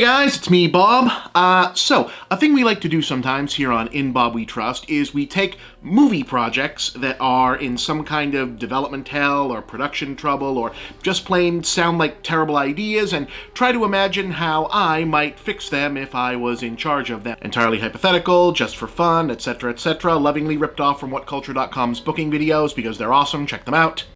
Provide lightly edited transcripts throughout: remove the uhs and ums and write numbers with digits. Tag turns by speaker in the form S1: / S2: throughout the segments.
S1: guys, it's me, Bob. So, a thing we like to do sometimes here on In Bob We Trust is we take movie projects that are in some kind of development hell or production trouble or just plain sound like terrible ideas and try to imagine how I might fix them if I was in charge of them. Entirely hypothetical, just for fun, etc., etc., lovingly ripped off from WhatCulture.com's booking videos because they're awesome, check them out.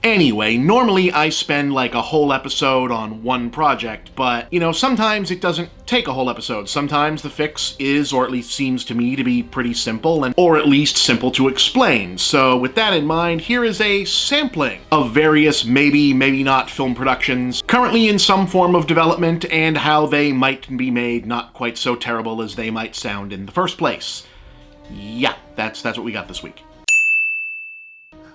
S1: Anyway, normally I spend like a whole episode on one project, but, sometimes it doesn't take a whole episode. Sometimes the fix is, or at least seems to me, to be pretty simple, or at least simple to explain. So with that in mind, here is a sampling of various maybe not film productions currently in some form of development and how they might be made not quite so terrible as they might sound in the first place. Yeah, that's what we got this week.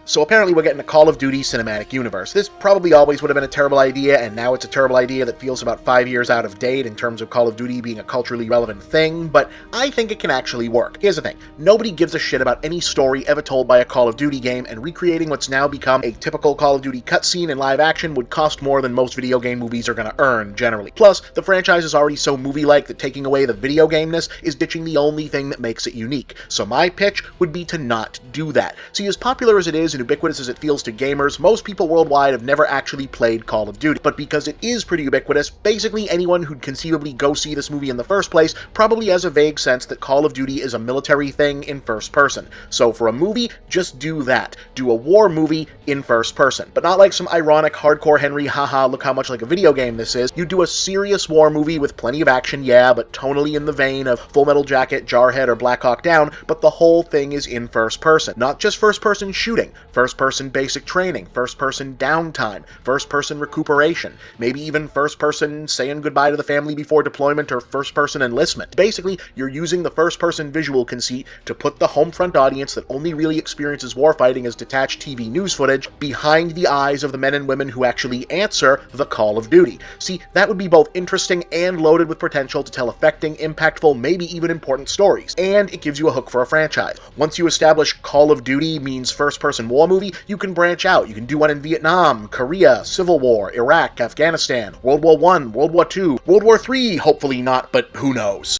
S2: So apparently we're getting a Call of Duty cinematic universe. This probably always would have been a terrible idea, and now it's a terrible idea that feels about 5 years out of date in terms of Call of Duty being a culturally relevant thing, but I think it can actually work. Here's the thing, nobody gives a shit about any story ever told by a Call of Duty game, and recreating what's now become a typical Call of Duty cutscene in live action would cost more than most video game movies are gonna earn, generally. Plus, the franchise is already so movie-like that taking away the video game-ness is ditching the only thing that makes it unique. So my pitch would be to not do that. See, as popular as it is and ubiquitous as it feels to gamers, most people worldwide have never actually played Call of Duty. But because it is pretty ubiquitous, basically anyone who'd conceivably go see this movie in the first place probably has a vague sense that Call of Duty is a military thing in first person. So for a movie, just do that. Do a war movie in first person. But not like some ironic hardcore Henry, haha, look how much like a video game this is. You do a serious war movie with plenty of action, yeah, but tonally in the vein of Full Metal Jacket, Jarhead, or Black Hawk Down, but the whole thing is in first person. Not just first person shooting, first person basic training, first person downtime, first person recuperation, maybe even first person saying goodbye to the family before deployment or first person enlistment. Basically, you're using the first person visual conceit to put the home front audience that only really experiences warfighting as detached TV news footage behind the eyes of the men and women who actually answer the Call of Duty. See, that would be both interesting and loaded with potential to tell affecting, impactful, maybe even important stories, and it gives you a hook for a franchise. Once you establish Call of Duty means first person war movie, you can branch out. You can do one in Vietnam, Korea, Civil War, Iraq, Afghanistan, World War I, World War II, World War III, hopefully not, but who knows.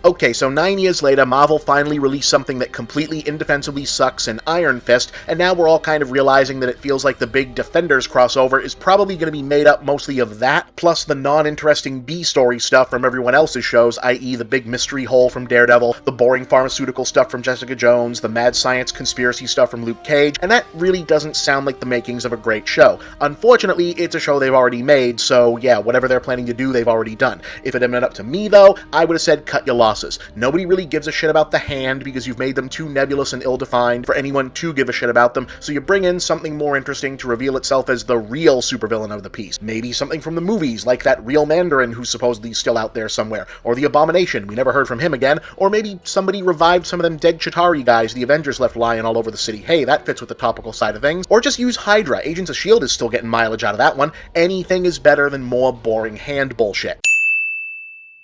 S2: Okay, so 9 years later, Marvel finally released something that completely indefensibly sucks in Iron Fist, and now we're all kind of realizing that it feels like the big Defenders crossover is probably going to be made up mostly of that, plus the non-interesting B-story stuff from everyone else's shows, i.e. the big mystery hole from Daredevil, the boring pharmaceutical stuff from Jessica Jones, the mad science conspiracy stuff from Luke Cage, and that really doesn't sound like the makings of a great show. Unfortunately, it's a show they've already made, so yeah, whatever they're planning to do, they've already done. If it had been up to me, though, I would have said cut your losses. Nobody really gives a shit about the Hand because you've made them too nebulous and ill-defined for anyone to give a shit about them, so you bring in something more interesting to reveal itself as the real supervillain of the piece. Maybe something from the movies, like that real Mandarin who's supposedly still out there somewhere, or the Abomination, we never heard from him again, or maybe somebody revived some of them dead Chitauri guys the Avengers left lying all over the city. Hey, that fits with the topical side of things. Or just use Hydra. Agents of S.H.I.E.L.D. is still getting mileage out of that one. Anything is better than more boring Hand bullshit.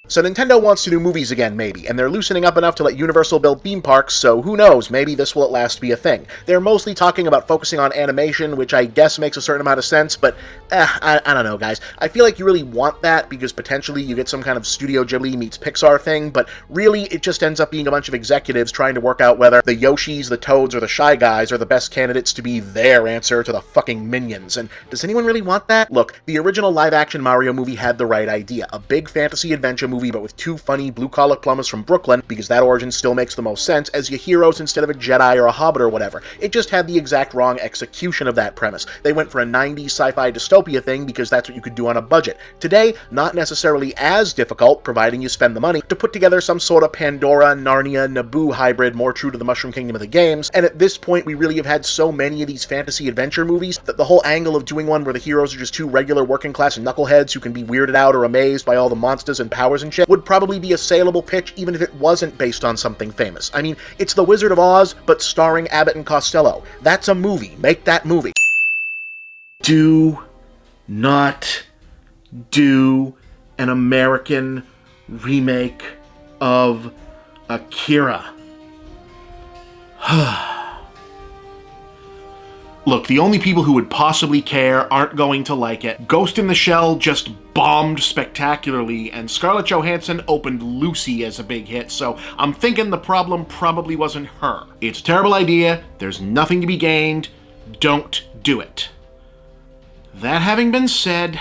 S2: So Nintendo wants to do movies again, maybe, and they're loosening up enough to let Universal build theme parks, so who knows, maybe this will at last be a thing. They're mostly talking about focusing on animation, which I guess makes a certain amount of sense, but I don't know, guys. I feel like you really want that, because potentially you get some kind of Studio Ghibli meets Pixar thing, but really it just ends up being a bunch of executives trying to work out whether the Yoshis, the Toads, or the Shy Guys are the best candidates to be their answer to the fucking Minions, and does anyone really want that? Look, the original live-action Mario movie had the right idea, a big fantasy adventure movie but with two funny blue-collar plumbers from Brooklyn, because that origin still makes the most sense, as your heroes instead of a Jedi or a Hobbit or whatever. It just had the exact wrong execution of that premise. They went for a 90s sci-fi dystopia thing because that's what you could do on a budget. Today, not necessarily as difficult, providing you spend the money, to put together some sort of Pandora, Narnia, Naboo hybrid more true to the Mushroom Kingdom of the games, and at this point we really have had so many of these fantasy adventure movies that the whole angle of doing one where the heroes are just two regular working class knuckleheads who can be weirded out or amazed by all the monsters and powers and shit would probably be a saleable pitch even if it wasn't based on something famous. I mean, it's The Wizard of Oz, but starring Abbott and Costello. That's a movie. Make that movie.
S1: Do not do an American remake of Akira. Look, the only people who would possibly care aren't going to like it. Ghost in the Shell just bombed spectacularly, and Scarlett Johansson opened Lucy as a big hit, so I'm thinking the problem probably wasn't her. It's a terrible idea, there's nothing to be gained, don't do it. That having been said,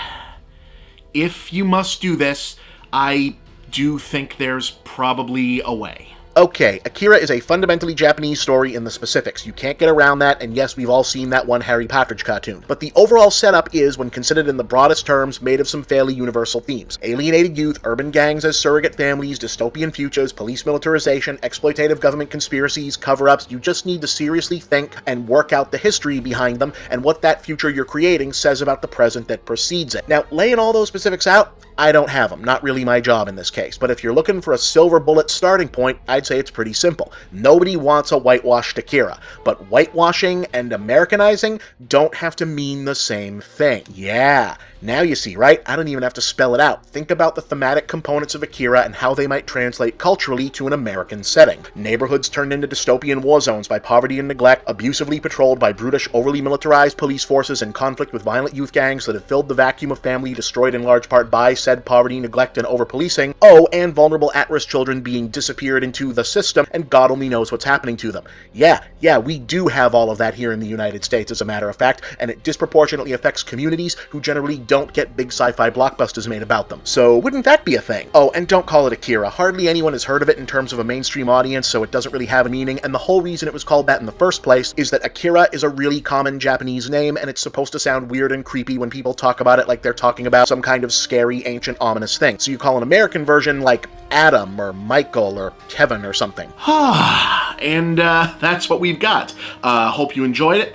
S1: if you must do this, I do think there's probably a way.
S2: Okay, Akira is a fundamentally Japanese story in the specifics. You can't get around that, and yes, we've all seen that one Harry Partridge cartoon. But the overall setup is, when considered in the broadest terms, made of some fairly universal themes. Alienated youth, urban gangs as surrogate families, dystopian futures, police militarization, exploitative government conspiracies, cover-ups. You just need to seriously think and work out the history behind them and what that future you're creating says about the present that precedes it. Now, laying all those specifics out, I don't have them. Not really my job in this case. But if you're looking for a silver bullet starting point, I'd say it's pretty simple. Nobody wants a whitewashed Akira, but whitewashing and Americanizing don't have to mean the same thing. Yeah, now you see, right? I don't even have to spell it out. Think about the thematic components of Akira and how they might translate culturally to an American setting. Neighborhoods turned into dystopian war zones by poverty and neglect, abusively patrolled by brutish, overly militarized police forces in conflict with violent youth gangs that have filled the vacuum of family destroyed in large part by said poverty, neglect, and over-policing. Oh, and vulnerable at-risk children being disappeared into the system, and God only knows what's happening to them. Yeah, we do have all of that here in the United States, as a matter of fact, and it disproportionately affects communities who generally don't get big sci-fi blockbusters made about them. So wouldn't that be a thing? Oh, and don't call it Akira. Hardly anyone has heard of it in terms of a mainstream audience, so it doesn't really have a meaning, and the whole reason it was called that in the first place is that Akira is a really common Japanese name, and it's supposed to sound weird and creepy when people talk about it like they're talking about some kind of scary, ancient, ominous thing. So you call an American version like Adam or Michael or Kevin or something.
S1: And that's what we've got. Hope you enjoyed it.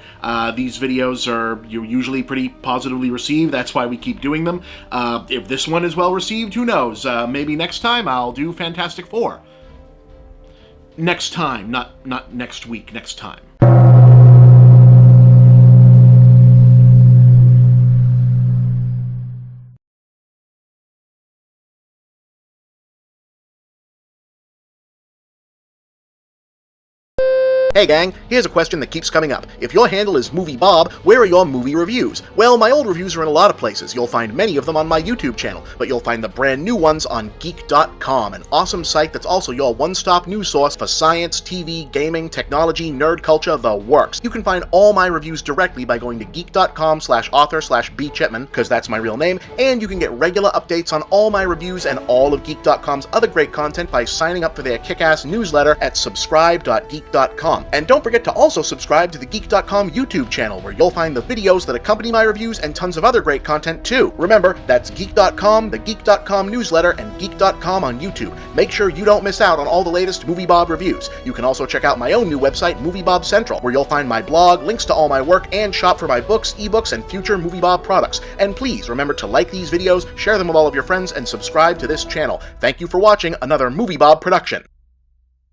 S1: These videos are usually pretty positively received. That's why we keep doing them. If this one is well received, who knows? Maybe next time I'll do Fantastic Four. Next time, not next week, next time.
S2: Hey gang, here's a question that keeps coming up. If your handle is Movie Bob, where are your movie reviews? Well, my old reviews are in a lot of places. You'll find many of them on my YouTube channel, but you'll find the brand new ones on Geek.com, an awesome site that's also your one-stop news source for science, TV, gaming, technology, nerd culture, the works. You can find all my reviews directly by going to geek.com/author/bchipman, because that's my real name, and you can get regular updates on all my reviews and all of Geek.com's other great content by signing up for their kick-ass newsletter at subscribe.geek.com. And don't forget to also subscribe to the Geek.com YouTube channel, where you'll find the videos that accompany my reviews and tons of other great content too. Remember, that's Geek.com, the Geek.com newsletter, and Geek.com on YouTube. Make sure you don't miss out on all the latest Movie Bob reviews. You can also check out my own new website, Movie Bob Central, where you'll find my blog, links to all my work, and shop for my books, ebooks, and future Movie Bob products. And please remember to like these videos, share them with all of your friends, and subscribe to this channel. Thank you for watching another Movie Bob production.